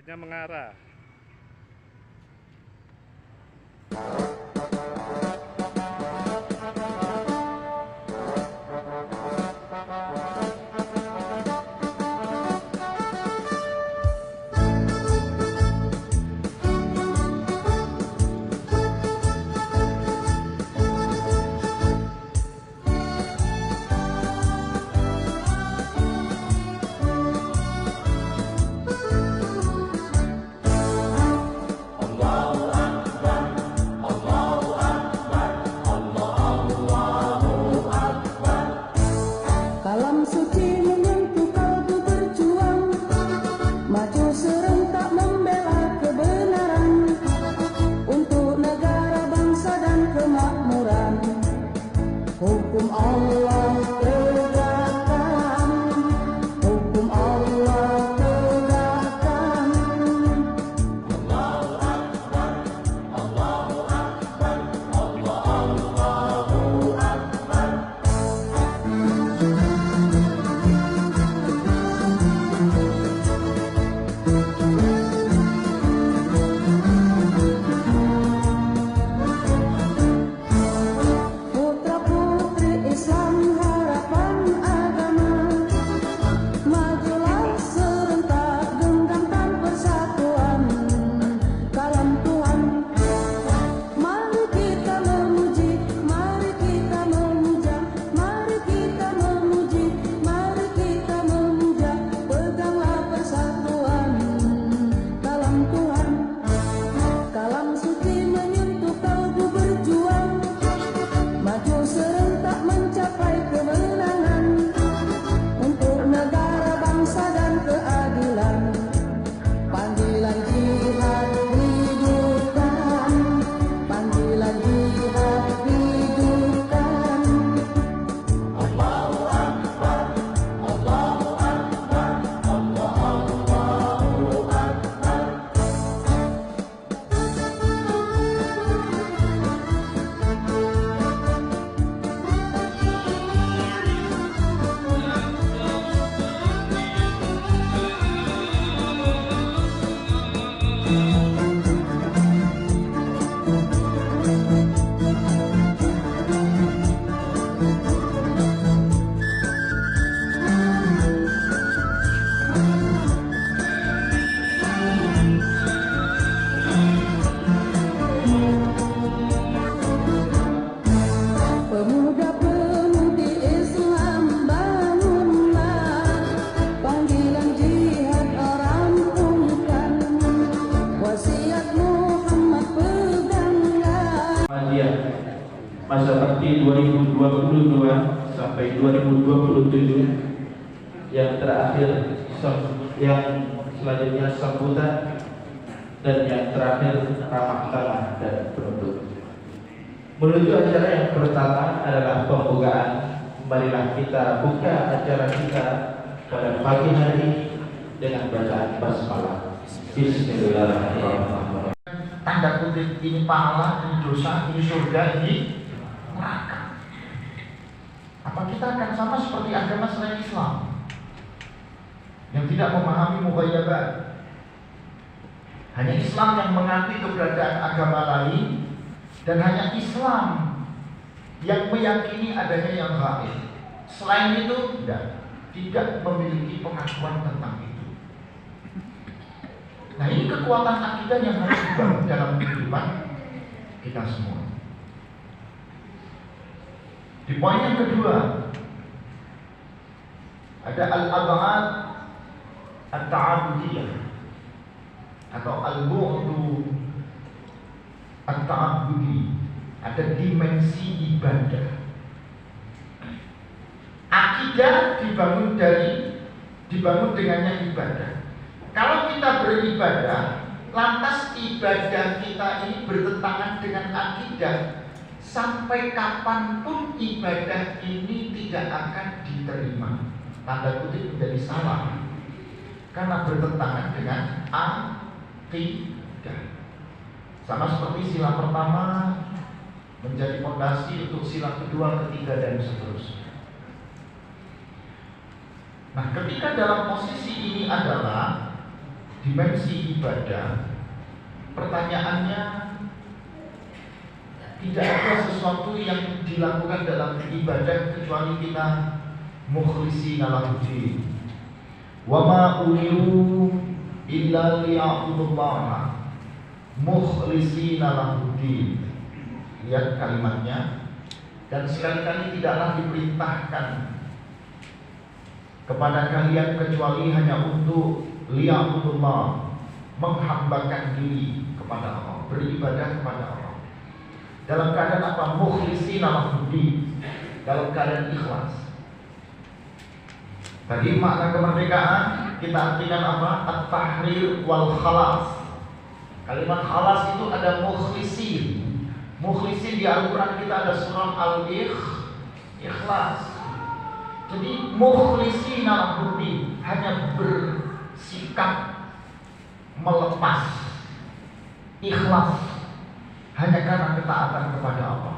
hanya mengarah. Kalam suci menyentuh kalbu berjuang, maju serentak membela kebenaran, untuk negara, bangsa dan kemakmuran. Hukum Allah tegakkan, hukum Allah tegakkan. Allahu Akbar, Allahu Akbar, Allahu Akbar. Putra-putri Islam harapan agama, majulah serentak genggamkan persatuan. Kalam Tuhan, mari kita memuji, mari kita memuja, mari kita memuji, mari kita memuja. Peganglah persatuan. Kalam Tuhan, kalam suci menyentuh kalbu berjuang, maju serentak mencapai kemenangan, untuk negara, bangsa dan keadilan. Panggilan jihad hidupkan, panggilan jihad hidupkan. Allahu Akbar, Allahu Akbar, Allahu Akbar. Pemuda-pemudi Islam bangunlah, panggilan jihad orang ungkan, wasiat Muhammad peganglah. Muhammadiyah masa bakti 2022 sampai 2027, yang terakhir yang selanjutnya sambutan, dan yang terakhir ramah tamah dan penutup. Menuju acara yang pertama adalah pembukaan. Marilah kita buka acara kita pada pagi hari dengan bacaan basmalah. Bismillahirrahmanirrahim. Tanda kutip, ini pahala, ini dosa, ini surga, ini neraka. Apa kita akan sama seperti agama selain Islam yang tidak memahami mughayyabat? Hanya Islam yang mengakui keberadaan agama lain, dan hanya Islam yang meyakini adanya yang gaib. Selain itu tidak memiliki pengakuan tentang itu. Nah, ini kekuatan akidah yang harus dibangun dalam kehidupan kita semua. Di poin yang kedua, ada al-ab'ad at-ta'abudiyah atau al-bu'du at-ta'abudi. Ada dimensi ibadah. Akidah dibangun dengannya ibadah. Kalau kita beribadah, lantas ibadah kita ini bertentangan dengan akidah, sampai kapanpun ibadah ini tidak akan diterima. Tanda kutip menjadi salah, karena bertentangan dengan akidah. Sama seperti sila pertama menjadi fondasi untuk sila kedua, ketiga, dan seterusnya. Nah, ketika dalam posisi ini adalah dimensi ibadah, pertanyaannya tidak ada sesuatu yang dilakukan dalam ibadah kecuali kita mukhlishina lahuddin. Wa ma umiru illa liya'budullaha mukhlishina lahuddin. Lihat kalimatnya. Dan sekali-kali tidaklah diperintahkan kepada kalian kecuali hanya untuk liya'budullah, menghambakan diri kepada Allah, beribadah kepada Allah. Dalam keadaan apa? Mukhlishina lahuddin, dalam keadaan ikhlas. Tadi makna kemerdekaan kita artikan apa? At-tahrir wal khalas. Kalimat khalas itu ada mukhlisin. Mukhlisin di Al-Quran kita ada surah Al-Ikhlas. Jadi mukhlishina lahuddin, hanya bersikap melepas, ikhlas, hanya karena ketaatan kepada Allah.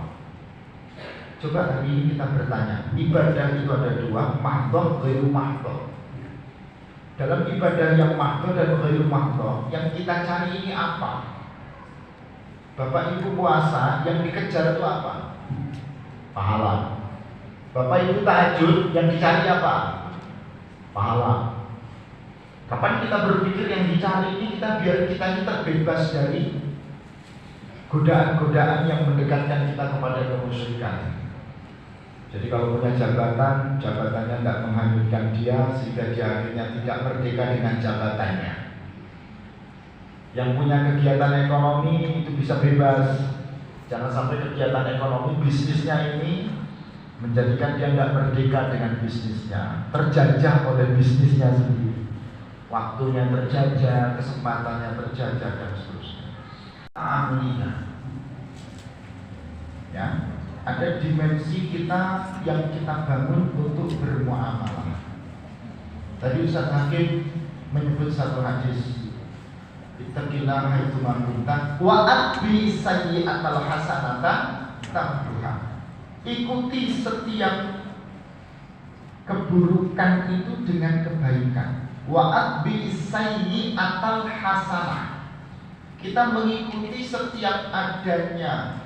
Coba hari ini kita bertanya, ibadah itu ada dua, mahdhah, ghairu mahdhah. Dalam ibadah yang mahdhah dan ghairu mahdhah, yang kita cari ini apa? Bapak Ibu puasa, yang dikejar itu apa? Pahala. Bapak Ibu tahajud, yang dicari apa? Pahala. Kapan kita berpikir yang dicari ini kita biar kita ini terbebas dari godaan-godaan yang mendekatkan kita kepada kemusyrikan. Jadi kalau punya jabatan, jabatannya tidak menghanyutkan dia sehingga dia akhirnya tidak merdeka dengan jabatannya. Yang punya kegiatan ekonomi itu bisa bebas. Jangan sampai kegiatan ekonomi bisnisnya ini menjadikan dia tidak merdeka dengan bisnisnya, terjajah oleh bisnisnya sendiri. Waktunya terjajah, kesempatannya terjajah dan seterusnya. Amin. Ya, ada dimensi kita yang kita bangun untuk bermuamalah. Tadi Ustaz Hakim menyebut satu hadis, ittaqillah haitsu ma kunta wa atbi sayyi'atal hasanata tamhuha. Ikuti setiap keburukan itu dengan kebaikan. Wa atbi sayyi'atal hasanah. Kita mengikuti setiap adanya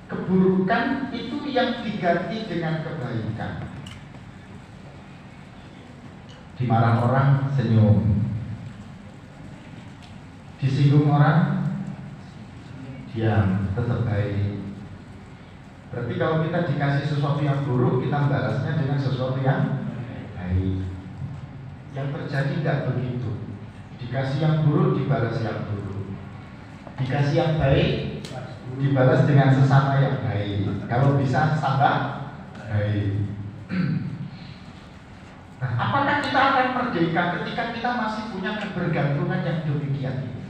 keburukan itu yang diganti dengan kebaikan. Dimarah orang senyum, disinggung orang diam, tetap baik. Berarti kalau kita dikasih sesuatu yang buruk, kita balasnya dengan sesuatu yang baik. Yang terjadi tidak begitu. Dikasih yang buruk, dibalas yang buruk. Dikasih yang baik, dibalas dengan sesama yang baik. Kalau bisa tambah baik. Nah, apakah kita akan merdeka ketika kita masih punya kebergantungan yang demikian ini?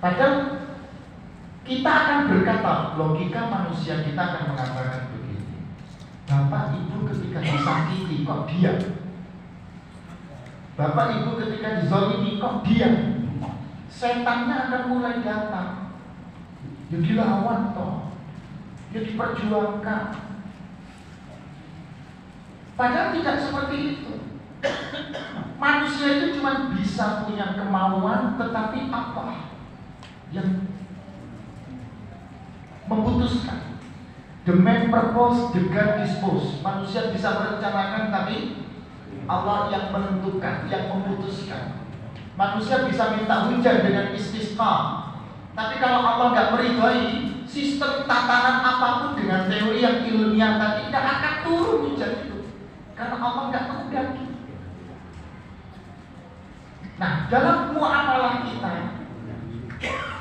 Padahal kita akan berkata, logika manusia kita akan mengatakan begini: Bapak Ibu ketika disakiti kok diam? Bapak Ibu ketika dizalimi kok diam? Setannya akan mulai datang. Ya dilawan toh, ya diperjuangkan. Padahal tidak seperti itu. Manusia itu cuma bisa punya kemauan, tetapi apa yang memutuskan? The main purpose, the God dispose. Manusia bisa merencanakan, tapi Allah yang menentukan, yang memutuskan. Manusia bisa minta hujan dengan istisqa, tapi kalau Allah nggak meridhai, sistem tatanan apapun dengan teori yang ilmiah tadi tidak akan turun hujan itu, karena Allah nggak menghendaki. Nah, dalam muamalah kita,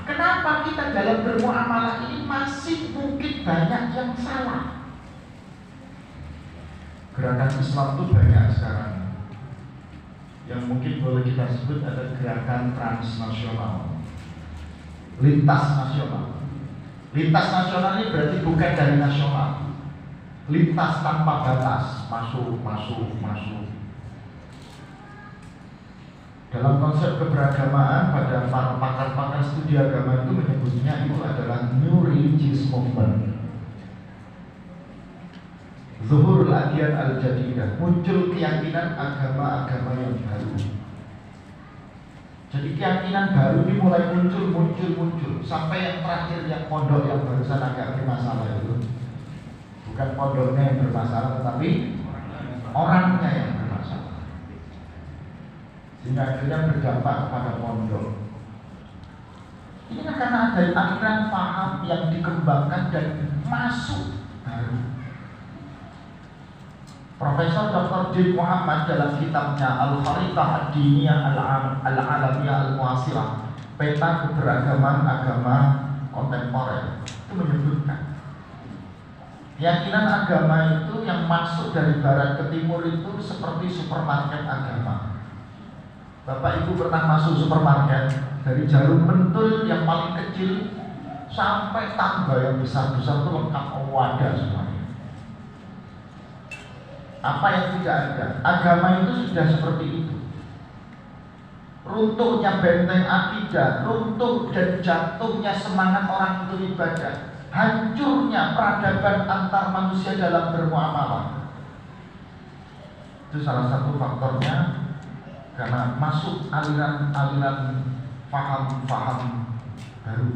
kenapa kita dalam bermuamalah ini masih mungkin banyak yang salah? Gerakan Islam itu banyak sekarang. Yang mungkin boleh kita sebut ada gerakan transnasional, lintas nasional. Lintas nasional ini berarti bukan dari nasional, lintas tanpa batas, masuk. Dalam konsep keberagamaan, pada pakar-pakar studi agama itu menyebutnya itu adalah New Religious Movement. Zuhurul Adyan Al-Jadidah, muncul keyakinan agama-agama yang baru. Jadi keyakinan baru ini mulai muncul sampai yang terakhir yang pondok yang barusan agak bermasalah itu. Bukan pondoknya yang bermasalah, tetapi orangnya yang bermasalah. Sehingga akhirnya berdampak kepada pondok. Ini kan karena ada aliran paham yang dikembangkan dan masuk baru. Profesor Dr. Din Muhammad dalam kitabnya Al-Kharitah Ad-Diniyah Al-Alamiyah Al-Muasirah, peta keberagaman agama kontemporer, itu menyebutkan keyakinan agama itu yang masuk dari barat ke timur itu seperti supermarket agama. Bapak Ibu pernah masuk supermarket, dari jarum pentul yang paling kecil sampai tangga yang besar-besar itu lengkap, wadah semuanya. Apa yang tidak ada? Agama itu sudah seperti itu. Runtuhnya benteng akidah, runtuh dan jatuhnya semangat orang untuk ibadah, hancurnya peradaban antar manusia dalam bermuamalah. Itu salah satu faktornya, karena masuk aliran-aliran paham-paham baru.